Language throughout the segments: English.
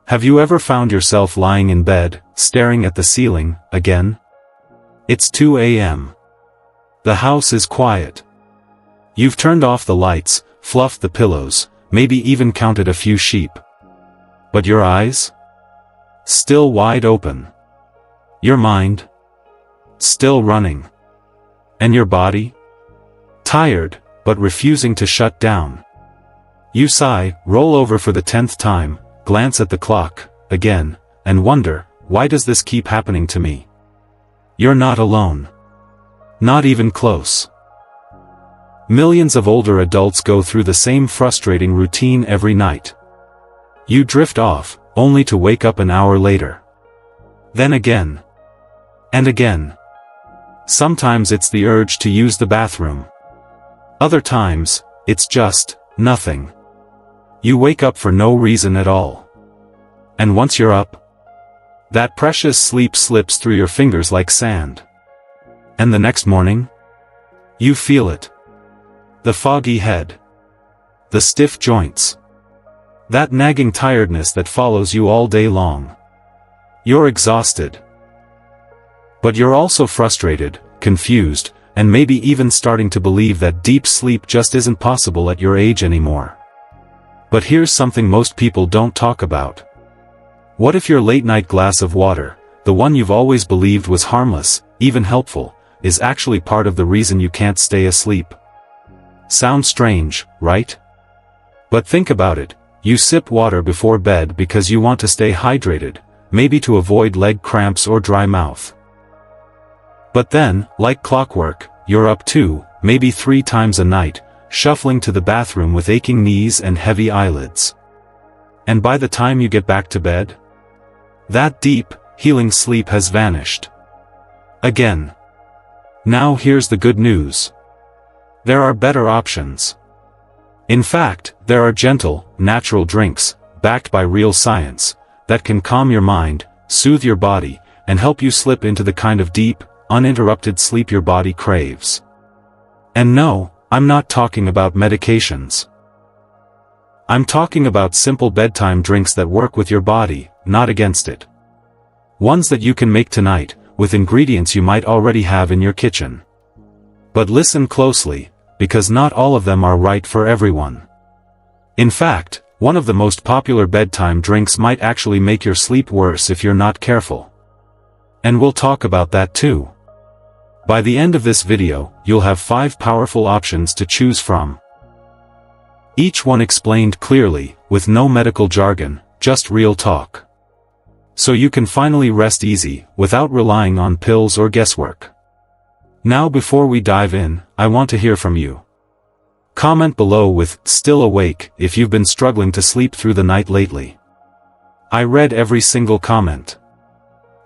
Have you ever found yourself lying in bed, staring at the ceiling, again? It's 2 a.m. The house is quiet. You've turned off the lights, fluffed the pillows, maybe even counted a few sheep. But your eyes? Still wide open. Your mind? Still running. And your body? Tired, but refusing to shut down. You sigh, roll over for the 10th time, glance at the clock, again, and wonder, why does this keep happening to me? You're not alone. Not even close. Millions of older adults go through the same frustrating routine every night. You drift off, only to wake up an hour later. Then again. And again. Sometimes it's the urge to use the bathroom. Other times, it's just nothing. You wake up for no reason at all. And once you're up, that precious sleep slips through your fingers like sand. And the next morning? You feel it. The foggy head. The stiff joints. That nagging tiredness that follows you all day long. You're exhausted. But you're also frustrated, confused, and maybe even starting to believe that deep sleep just isn't possible at your age anymore. But here's something most people don't talk about. What if your late-night glass of water, the one you've always believed was harmless, even helpful, is actually part of the reason you can't stay asleep? Sounds strange, right? But think about it. You sip water before bed because you want to stay hydrated, maybe to avoid leg cramps or dry mouth. But then, like clockwork, you're up 2, maybe 3 times a night, shuffling to the bathroom with aching knees and heavy eyelids. And by the time you get back to bed, that deep, healing sleep has vanished. Again. Now here's the good news. There are better options. In fact, there are gentle, natural drinks, backed by real science, that can calm your mind, soothe your body, and help you slip into the kind of deep, uninterrupted sleep your body craves. And no, I'm not talking about medications. I'm talking about simple bedtime drinks that work with your body, not against it. Ones that you can make tonight, with ingredients you might already have in your kitchen. But listen closely, because not all of them are right for everyone. In fact, one of the most popular bedtime drinks might actually make your sleep worse if you're not careful. And we'll talk about that too. By the end of this video, you'll have 5 powerful options to choose from. Each one explained clearly, with no medical jargon, just real talk. So you can finally rest easy, without relying on pills or guesswork. Now before we dive in, I want to hear from you. Comment below with "still awake" if you've been struggling to sleep through the night lately. I read every single comment.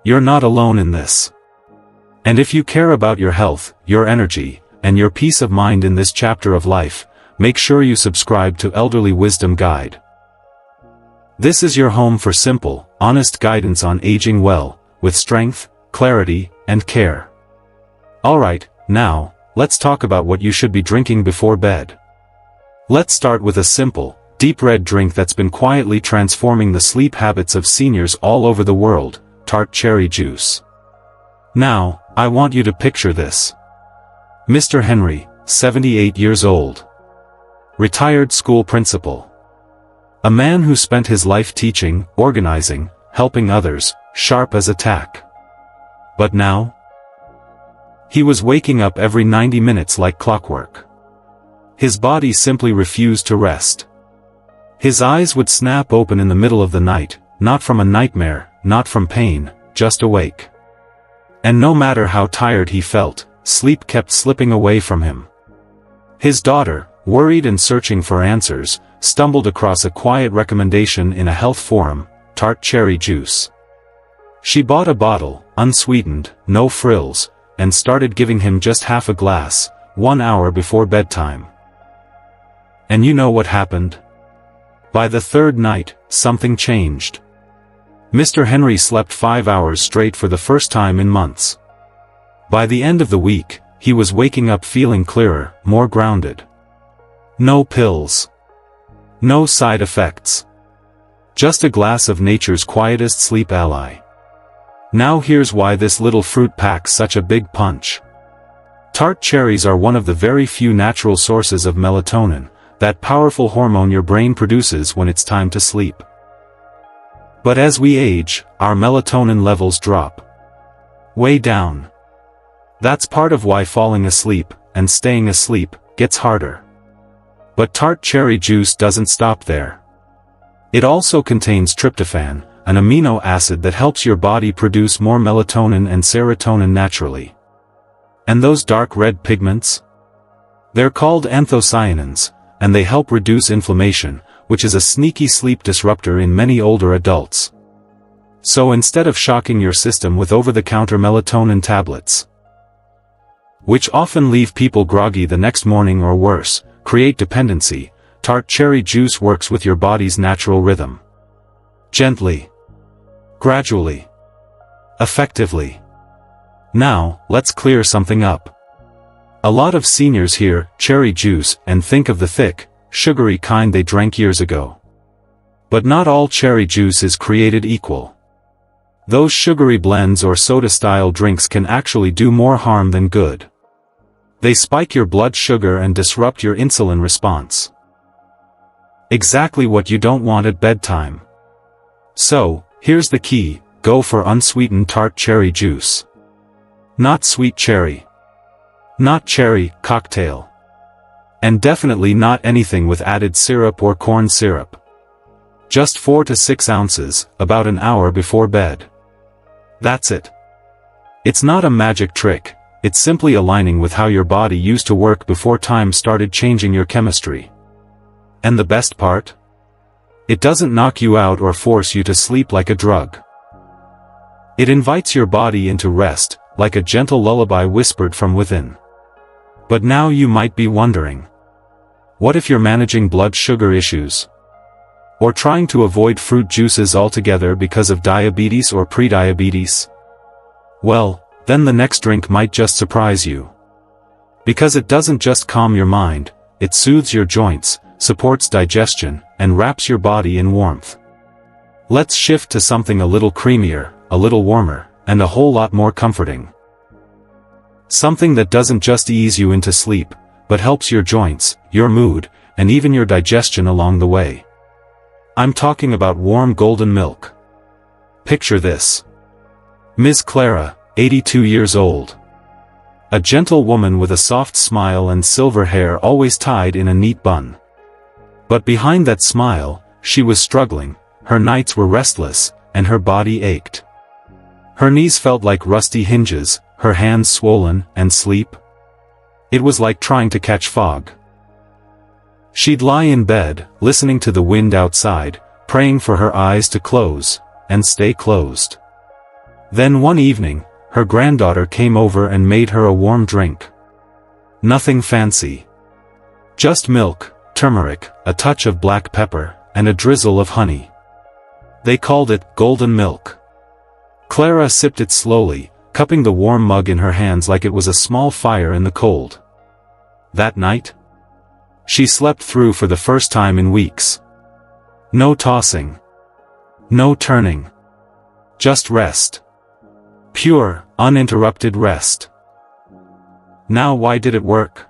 You're not alone in this. And if you care about your health, your energy, and your peace of mind in this chapter of life, make sure you subscribe to Elderly Wisdom Guide. This is your home for simple, honest guidance on aging well, with strength, clarity, and care. Alright, now, let's talk about what you should be drinking before bed. Let's start with a simple, deep red drink that's been quietly transforming the sleep habits of seniors all over the world, Tart Cherry Juice. Now, I want you to picture this. Mr. Henry, 78 years old. Retired school principal. A man who spent his life teaching, organizing, helping others, sharp as a tack. But now? He was waking up every 90 minutes like clockwork. His body simply refused to rest. His eyes would snap open in the middle of the night, not from a nightmare, not from pain, just awake. And no matter how tired he felt, sleep kept slipping away from him. His daughter, worried and searching for answers, stumbled across a quiet recommendation in a health forum, Tart Cherry Juice. She bought a bottle, unsweetened, no frills, and started giving him just half a glass, 1 hour before bedtime. And you know what happened? By the 3rd night, something changed. Mr. Henry slept 5 hours straight for the first time in months. By the end of the week, he was waking up feeling clearer, more grounded. No pills. No side effects. Just a glass of nature's quietest sleep ally. Now here's why this little fruit packs such a big punch. Tart cherries are one of the very few natural sources of melatonin, that powerful hormone your brain produces when it's time to sleep. But as we age, our melatonin levels drop way down. That's part of why falling asleep, and staying asleep, gets harder. But Tart Cherry Juice doesn't stop there. It also contains tryptophan, an amino acid that helps your body produce more melatonin and serotonin naturally. And those dark red pigments? They're called anthocyanins, and they help reduce inflammation, which is a sneaky sleep disruptor in many older adults. So instead of shocking your system with over-the-counter melatonin tablets, which often leave people groggy the next morning or worse, create dependency, Tart Cherry Juice works with your body's natural rhythm. Gently. Gradually. Effectively. Now, let's clear something up. A lot of seniors hear cherry juice and think of the thick, sugary kind they drank years ago. But not all cherry juice is created equal. Those sugary blends or soda-style drinks can actually do more harm than good. They spike your blood sugar and disrupt your insulin response. Exactly what you don't want at bedtime. So, here's the key: go for unsweetened tart cherry juice. Not sweet cherry. Not cherry cocktail. And definitely not anything with added syrup or corn syrup. Just 4 to 6 ounces, about an hour before bed. That's it. It's not a magic trick, it's simply aligning with how your body used to work before time started changing your chemistry. And the best part? It doesn't knock you out or force you to sleep like a drug. It invites your body into rest, like a gentle lullaby whispered from within. But now you might be wondering, what if you're managing blood sugar issues? Or trying to avoid fruit juices altogether because of diabetes or prediabetes? Well, then the next drink might just surprise you. Because it doesn't just calm your mind, it soothes your joints, supports digestion, and wraps your body in warmth. Let's shift to something a little creamier, a little warmer, and a whole lot more comforting. Something that doesn't just ease you into sleep, but helps your joints, your mood, and even your digestion along the way. I'm talking about warm golden milk. Picture this. Ms. Clara, 82 years old. A gentle woman with a soft smile and silver hair always tied in a neat bun. But behind that smile, she was struggling, her nights were restless, and her body ached. Her knees felt like rusty hinges, her hands swollen, and sleep. It was like trying to catch fog. She'd lie in bed, listening to the wind outside, praying for her eyes to close, and stay closed. Then one evening, her granddaughter came over and made her a warm drink. Nothing fancy. Just milk, turmeric, a touch of black pepper, and a drizzle of honey. They called it golden milk. Clara sipped it slowly, cupping the warm mug in her hands like it was a small fire in the cold. That night, she slept through for the first time in weeks. No tossing. No turning. Just rest. Pure, uninterrupted rest. Now why did it work?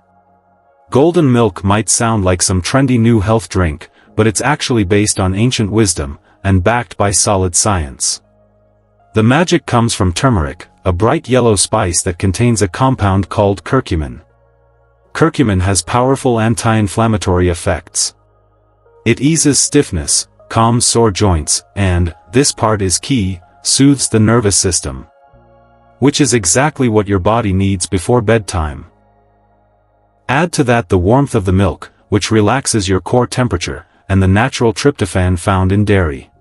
Golden milk might sound like some trendy new health drink, but it's actually based on ancient wisdom, and backed by solid science. The magic comes from turmeric, a bright yellow spice that contains a compound called curcumin. Curcumin has powerful anti-inflammatory effects. It eases stiffness, calms sore joints, and, this part is key, soothes the nervous system. Which is exactly what your body needs before bedtime. Add to that the warmth of the milk, which relaxes your core temperature, and the natural tryptophan found in dairy.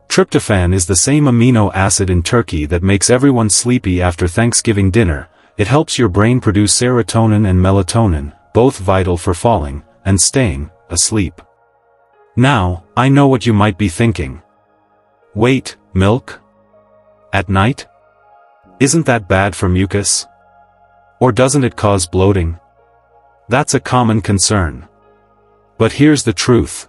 Tryptophan is the same amino acid in turkey that makes everyone sleepy after Thanksgiving dinner. It helps your brain produce serotonin and melatonin, both vital for falling and staying asleep. Now, I know what you might be thinking. Wait, milk? At night? Isn't that bad for mucus? Or doesn't it cause bloating? That's a common concern. But here's the truth.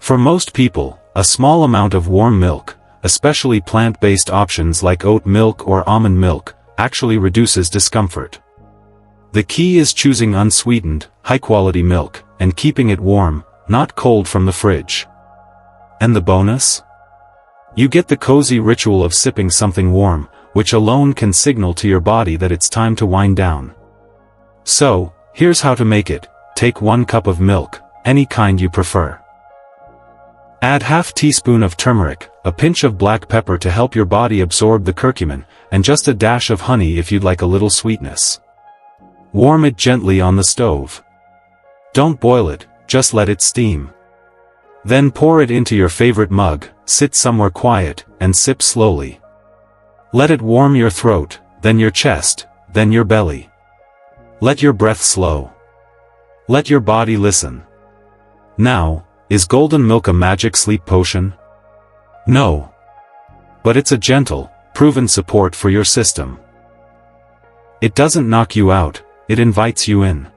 For most people, a small amount of warm milk, especially plant-based options like oat milk or almond milk, actually reduces discomfort. The key is choosing unsweetened, high-quality milk, and keeping it warm, not cold from the fridge. And the bonus? You get the cozy ritual of sipping something warm, which alone can signal to your body that it's time to wind down. So, here's how to make it. Take 1 cup of milk, any kind you prefer. Add ½ teaspoon of turmeric, a pinch of black pepper to help your body absorb the curcumin, and just a dash of honey if you'd like a little sweetness. Warm it gently on the stove. Don't boil it, just let it steam. Then pour it into your favorite mug, sit somewhere quiet, and sip slowly. Let it warm your throat, then your chest, then your belly. Let your breath slow. Let your body listen. Now, is golden milk a magic sleep potion? No. But it's a gentle, proven support for your system. It doesn't knock you out, it invites you in.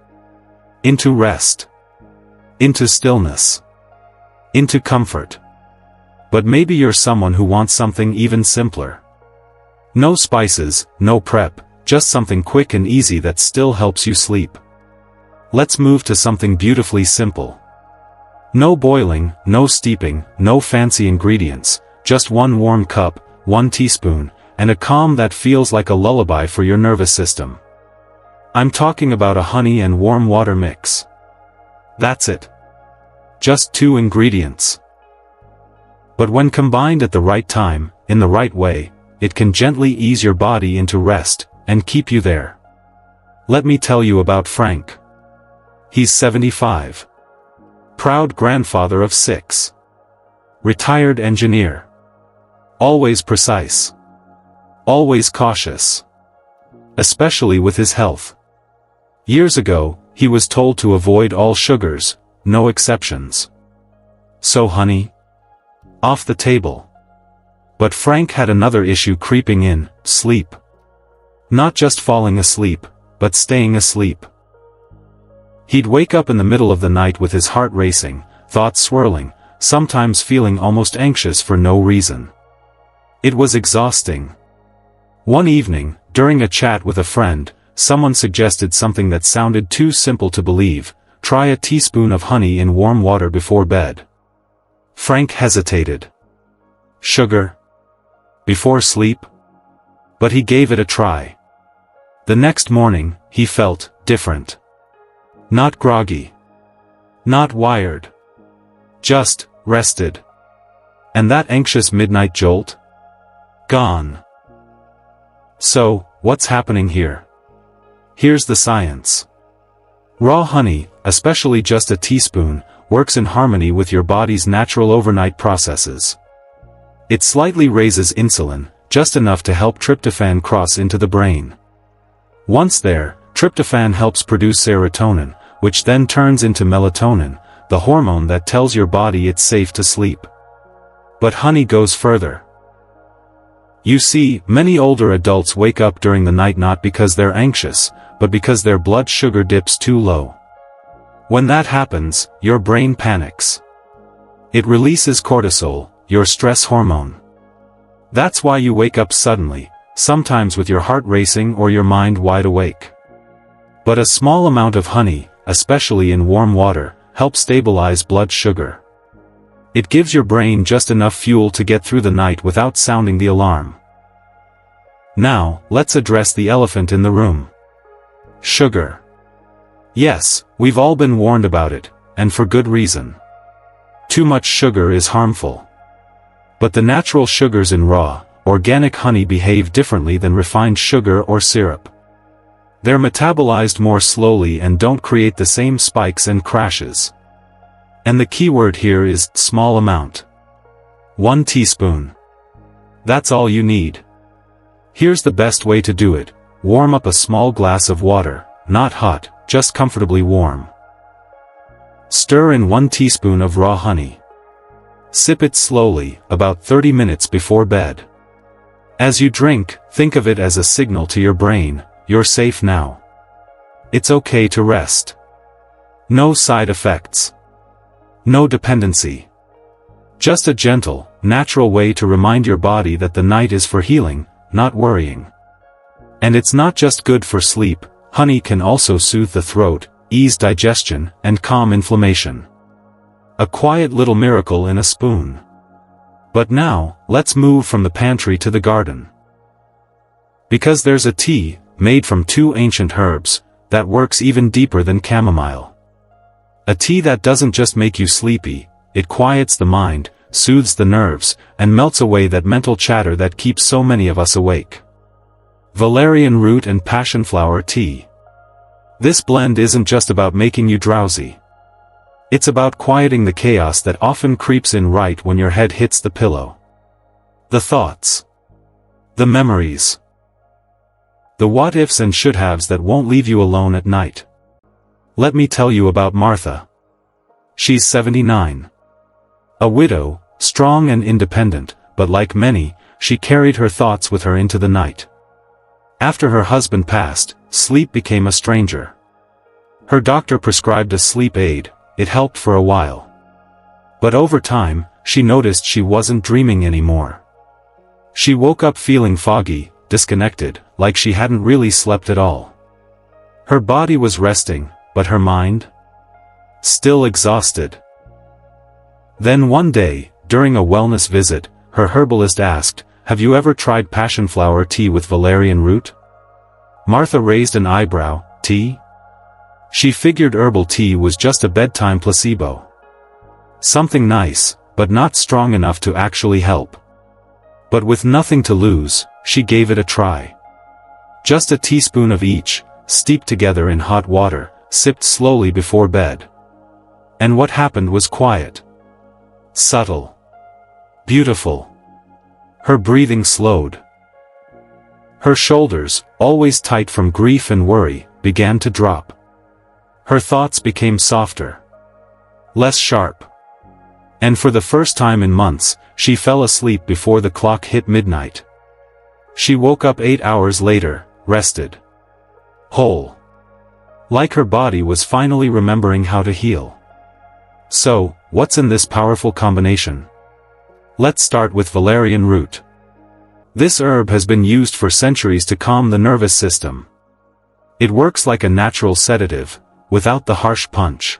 Into rest. Into stillness. Into comfort. But maybe you're someone who wants something even simpler. No spices, no prep, just something quick and easy that still helps you sleep. Let's move to something beautifully simple. No boiling, no steeping, no fancy ingredients, just 1 warm cup, 1 teaspoon, and a calm that feels like a lullaby for your nervous system. I'm talking about a honey and warm water mix. That's it. Just 2 ingredients. But when combined at the right time, in the right way, it can gently ease your body into rest, and keep you there. Let me tell you about Frank. He's 75. Proud grandfather of 6. Retired engineer. Always precise. Always cautious. Especially with his health. Years ago, he was told to avoid all sugars, no exceptions. So honey? Off the table. But Frank had another issue creeping in, sleep. Not just falling asleep, but staying asleep. He'd wake up in the middle of the night with his heart racing, thoughts swirling, sometimes feeling almost anxious for no reason. It was exhausting. One evening, during a chat with a friend, someone suggested something that sounded too simple to believe: try a teaspoon of honey in warm water before bed. Frank hesitated. Sugar? Before sleep? But he gave it a try. The next morning, he felt different. Not groggy. Not wired. Just rested. And that anxious midnight jolt? Gone. So, what's happening here? Here's the science. Raw honey, especially just a teaspoon, works in harmony with your body's natural overnight processes. It slightly raises insulin, just enough to help tryptophan cross into the brain. Once there, tryptophan helps produce serotonin, which then turns into melatonin, the hormone that tells your body it's safe to sleep. But honey goes further. You see, many older adults wake up during the night not because they're anxious, but because their blood sugar dips too low. When that happens, your brain panics. It releases cortisol, your stress hormone. That's why you wake up suddenly, sometimes with your heart racing or your mind wide awake. But a small amount of honey, especially in warm water, helps stabilize blood sugar. It gives your brain just enough fuel to get through the night without sounding the alarm. Now, let's address the elephant in the room. Sugar. Yes, we've all been warned about it, and for good reason. Too much sugar is harmful. But the natural sugars in raw, organic honey behave differently than refined sugar or syrup. They're metabolized more slowly and don't create the same spikes and crashes. And the key word here is small amount. 1 teaspoon. That's all you need. Here's the best way to do it. Warm up a small glass of water, not hot, just comfortably warm. Stir in 1 teaspoon of raw honey. Sip it slowly, about 30 minutes before bed. As you drink, think of it as a signal to your brain: you're safe now. It's okay to rest. No side effects. No dependency. Just a gentle, natural way to remind your body that the night is for healing, not worrying. And it's not just good for sleep, honey can also soothe the throat, ease digestion, and calm inflammation. A quiet little miracle in a spoon. But now, let's move from the pantry to the garden. Because there's a tea, made from 2 ancient herbs, that works even deeper than chamomile. A tea that doesn't just make you sleepy, it quiets the mind, soothes the nerves, and melts away that mental chatter that keeps so many of us awake. Valerian root and passionflower tea. This blend isn't just about making you drowsy. It's about quieting the chaos that often creeps in right when your head hits the pillow. The thoughts. The memories. The what-ifs and should-haves that won't leave you alone at night. Let me tell you about Martha. She's 79. A widow, strong and independent, but like many, she carried her thoughts with her into the night. After her husband passed, sleep became a stranger. Her doctor prescribed a sleep aid. It helped for a while. But over time, she noticed she wasn't dreaming anymore. She woke up feeling foggy, disconnected, like she hadn't really slept at all. Her body was resting, but her mind? Still exhausted. Then one day, during a wellness visit, her herbalist asked, "Have you ever tried passionflower tea with valerian root?" Martha raised an eyebrow. Tea? She figured herbal tea was just a bedtime placebo. Something nice, but not strong enough to actually help. But with nothing to lose, she gave it a try. Just a teaspoon of each, steeped together in hot water, sipped slowly before bed. And what happened was quiet. Subtle. Beautiful. Her breathing slowed. Her shoulders, always tight from grief and worry, began to drop. Her thoughts became softer. Less sharp. And for the first time in months, she fell asleep before the clock hit midnight. She woke up 8 hours later, rested. Whole. Like her body was finally remembering how to heal. So, what's in this powerful combination? Let's start with valerian root. This herb has been used for centuries to calm the nervous system. It works like a natural sedative, without the harsh punch.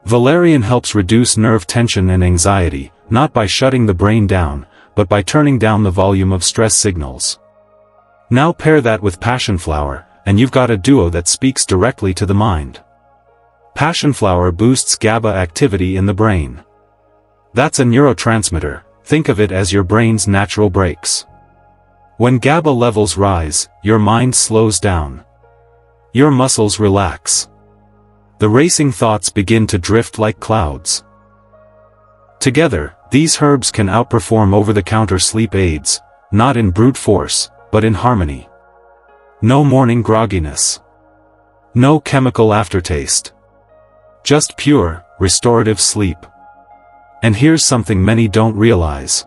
Valerian helps reduce nerve tension and anxiety, not by shutting the brain down, but by turning down the volume of stress signals. Now pair that with passionflower, and you've got a duo that speaks directly to the mind. Passionflower boosts GABA activity in the brain. That's a neurotransmitter, think of it as your brain's natural brakes. When GABA levels rise, your mind slows down. Your muscles relax. The racing thoughts begin to drift like clouds. Together, these herbs can outperform over-the-counter sleep aids, not in brute force, but in harmony. No morning grogginess. No chemical aftertaste. Just pure, restorative sleep. And here's something many don't realize.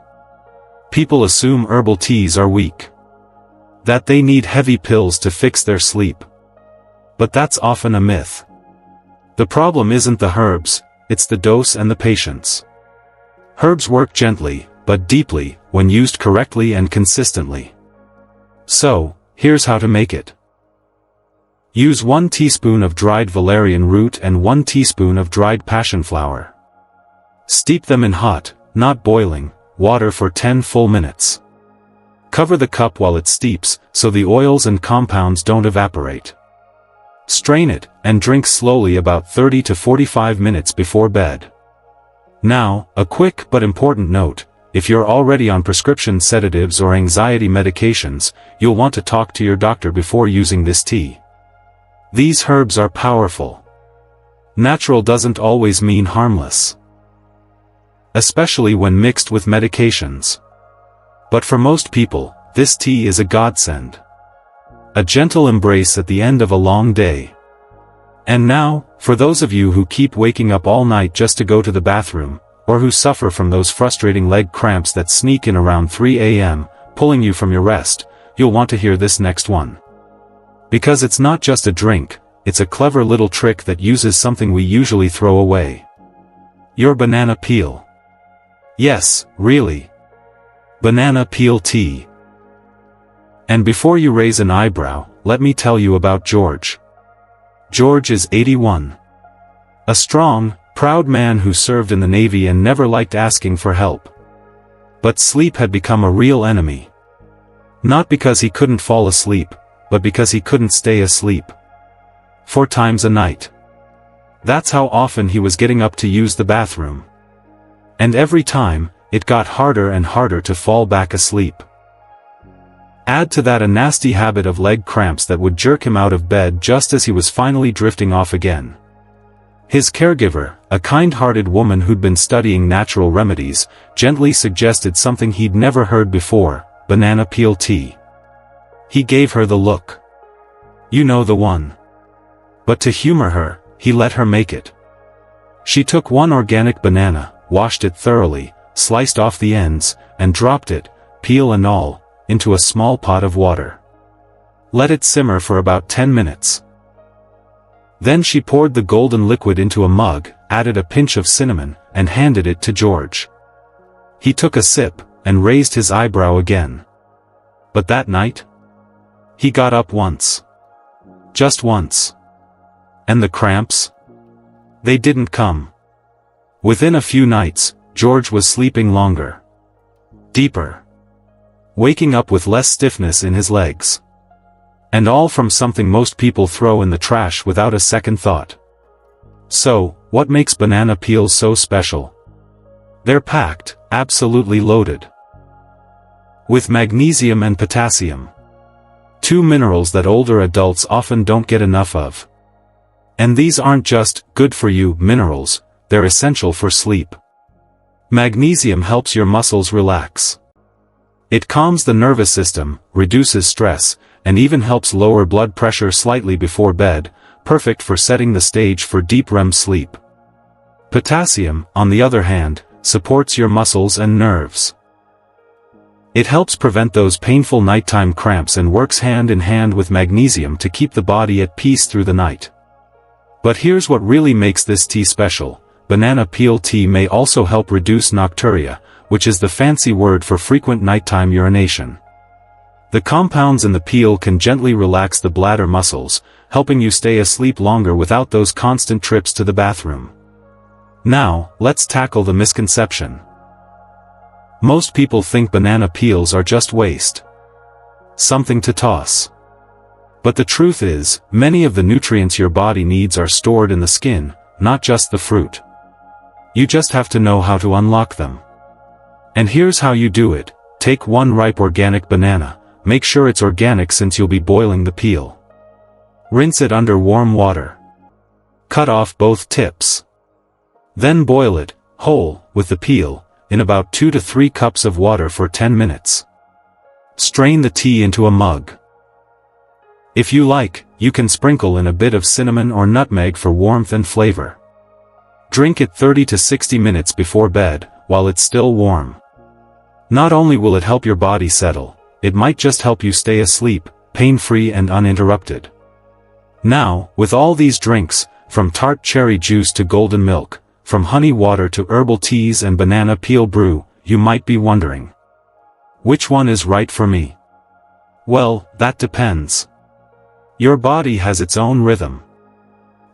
People assume herbal teas are weak. That they need heavy pills to fix their sleep. But that's often a myth. The problem isn't the herbs, it's the dose and the patience. Herbs work gently, but deeply, when used correctly and consistently. So, here's how to make it. Use 1 teaspoon of dried valerian root and 1 teaspoon of dried passionflower. Steep them in hot, not boiling, water for 10 full minutes. Cover the cup while it steeps, so the oils and compounds don't evaporate. Strain it, and drink slowly about 30 to 45 minutes before bed. Now, a quick but important note, if you're already on prescription sedatives or anxiety medications, you'll want to talk to your doctor before using this tea. These herbs are powerful. Natural doesn't always mean harmless. Especially when mixed with medications. But for most people, this tea is a godsend. A gentle embrace at the end of a long day. And now, for those of you who keep waking up all night just to go to the bathroom, or who suffer from those frustrating leg cramps that sneak in around 3 a.m., pulling you from your rest, you'll want to hear this next one. Because it's not just a drink, it's a clever little trick that uses something we usually throw away. Your banana peel. Yes, really. Banana peel tea. And before you raise an eyebrow, let me tell you about George. George is 81. A strong, proud man who served in the Navy and never liked asking for help. But sleep had become a real enemy. Not because he couldn't fall asleep, but because he couldn't stay asleep. 4 times a night. That's how often he was getting up to use the bathroom. And every time, it got harder and harder to fall back asleep. Add to that a nasty habit of leg cramps that would jerk him out of bed just as he was finally drifting off again. His caregiver, a kind-hearted woman who'd been studying natural remedies, gently suggested something he'd never heard before: banana peel tea. He gave her the look. You know the one. But to humor her, he let her make it. She took 1 organic banana, washed it thoroughly, sliced off the ends, and dropped it, peel and all, into a small pot of water. Let it simmer for about 10 minutes. Then she poured the golden liquid into a mug, added a pinch of cinnamon, and handed it to George. He took a sip, and raised his eyebrow again. But that night, he got up once. Just once. And the cramps? They didn't come. Within a few nights, George was sleeping longer. Deeper. Waking up with less stiffness in his legs. And all from something most people throw in the trash without a second thought. So, what makes banana peels so special? They're packed, absolutely loaded, with magnesium and potassium. 2 minerals that older adults often don't get enough of. And these aren't just good-for-you minerals, they're essential for sleep. Magnesium helps your muscles relax. It calms the nervous system, reduces stress, and even helps lower blood pressure slightly before bed, perfect for setting the stage for deep REM sleep. Potassium, on the other hand, supports your muscles and nerves. It helps prevent those painful nighttime cramps and works hand in hand with magnesium to keep the body at peace through the night. But here's what really makes this tea special: banana peel tea may also help reduce nocturia, which is the fancy word for frequent nighttime urination. The compounds in the peel can gently relax the bladder muscles, helping you stay asleep longer without those constant trips to the bathroom. Now, let's tackle the misconception. Most people think banana peels are just waste. Something to toss. But the truth is, many of the nutrients your body needs are stored in the skin, not just the fruit. You just have to know how to unlock them. And here's how you do it: take 1 ripe organic banana. Make sure it's organic since you'll be boiling the peel. Rinse it under warm water. Cut off both tips. Then boil it, whole, with the peel, in about 2 to 3 cups of water for 10 minutes. Strain the tea into a mug. If you like, you can sprinkle in a bit of cinnamon or nutmeg for warmth and flavor. Drink it 30 to 60 minutes before bed, while it's still warm. Not only will it help your body settle, it might just help you stay asleep, pain-free and uninterrupted. Now, with all these drinks, from tart cherry juice to golden milk, from honey water to herbal teas and banana peel brew, you might be wondering, which one is right for me? Well, that depends. Your body has its own rhythm,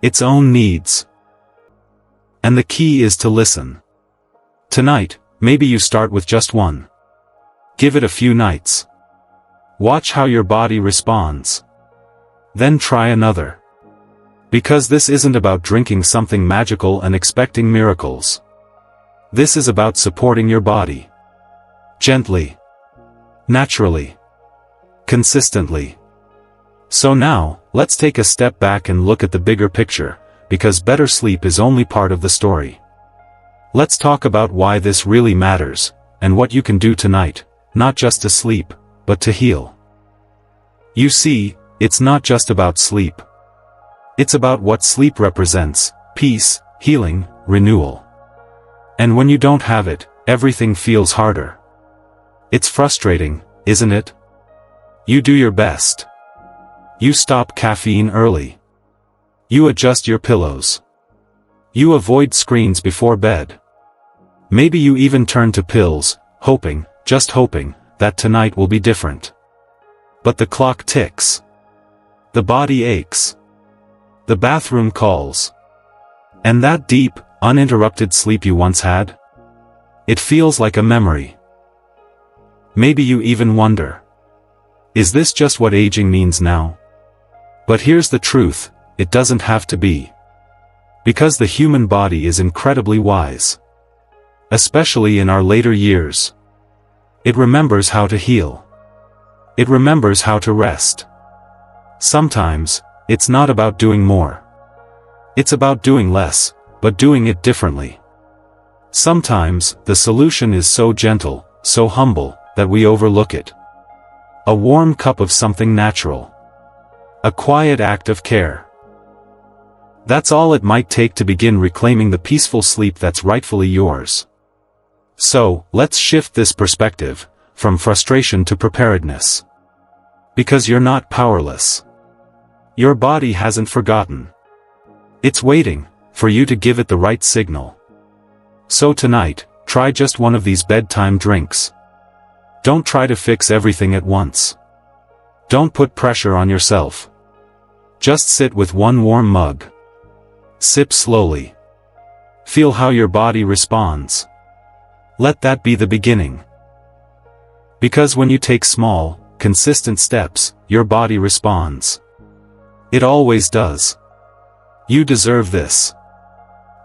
its own needs. And the key is to listen. Tonight, maybe you start with just 1. Give it a few nights. Watch how your body responds. Then try another. Because this isn't about drinking something magical and expecting miracles. This is about supporting your body. Gently. Naturally. Consistently. So now, let's take a step back and look at the bigger picture, because better sleep is only part of the story. Let's talk about why this really matters, and what you can do tonight, not just to sleep, but to heal. You see, it's not just about sleep. It's about what sleep represents: peace, healing, renewal. And when you don't have it, everything feels harder. It's frustrating, isn't it? You do your best. You stop caffeine early. You adjust your pillows. You avoid screens before bed. Maybe you even turn to pills, hoping, just hoping, that tonight will be different. But the clock ticks. The body aches. The bathroom calls. And that deep, uninterrupted sleep you once had? It feels like a memory. Maybe you even wonder, is this just what aging means now? But here's the truth, it doesn't have to be. Because the human body is incredibly wise. Especially in our later years. It remembers how to heal. It remembers how to rest. Sometimes, it's not about doing more. It's about doing less, but doing it differently. Sometimes, the solution is so gentle, so humble, that we overlook it. A warm cup of something natural. A quiet act of care. That's all it might take to begin reclaiming the peaceful sleep that's rightfully yours. So, let's shift this perspective, from frustration to preparedness. Because you're not powerless. Your body hasn't forgotten. It's waiting, for you to give it the right signal. So tonight, try just one of these bedtime drinks. Don't try to fix everything at once. Don't put pressure on yourself. Just sit with one warm mug. Sip slowly. Feel how your body responds. Let that be the beginning. Because when you take small, consistent steps, your body responds. It always does. You deserve this.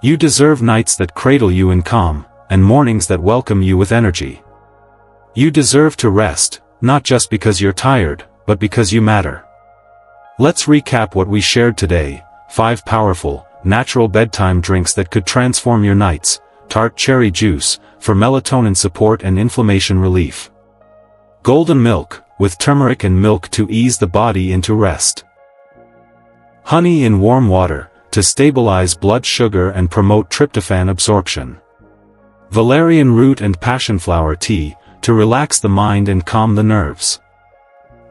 You deserve nights that cradle you in calm, and mornings that welcome you with energy. You deserve to rest, not just because you're tired, but because you matter. Let's recap what we shared today: 5 powerful, natural bedtime drinks that could transform your nights. Tart Cherry Juice, for melatonin support and inflammation relief. Golden Milk, with turmeric and milk to ease the body into rest. Honey in warm water, to stabilize blood sugar and promote tryptophan absorption. Valerian root and passionflower tea, to relax the mind and calm the nerves.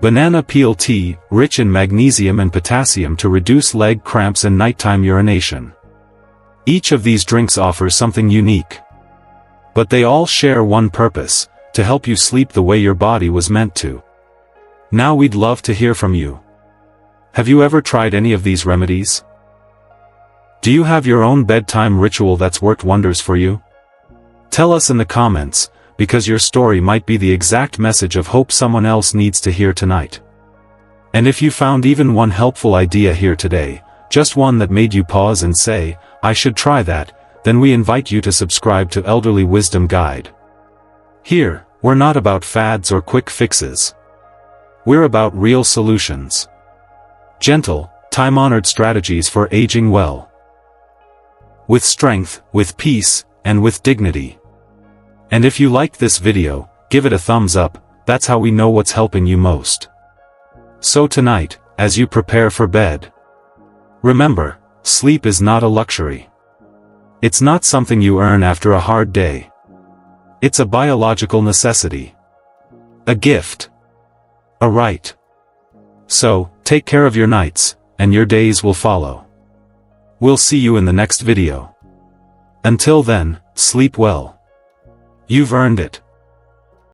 Banana peel tea, rich in magnesium and potassium to reduce leg cramps and nighttime urination. Each of these drinks offers something unique. But they all share one purpose: to help you sleep the way your body was meant to. Now we'd love to hear from you. Have you ever tried any of these remedies? Do you have your own bedtime ritual that's worked wonders for you? Tell us in the comments, because your story might be the exact message of hope someone else needs to hear tonight. And if you found even one helpful idea here today, just one that made you pause and say, "I should try that," then we invite you to subscribe to Elderly Wisdom Guide. Here, we're not about fads or quick fixes. We're about real solutions. Gentle, time-honored strategies for aging well. With strength, with peace, and with dignity. And if you liked this video, give it a thumbs up, that's how we know what's helping you most. So tonight, as you prepare for bed, remember, sleep is not a luxury. It's not something you earn after a hard day. It's a biological necessity. A gift. A right. So, take care of your nights, and your days will follow. We'll see you in the next video. Until then, sleep well. You've earned it.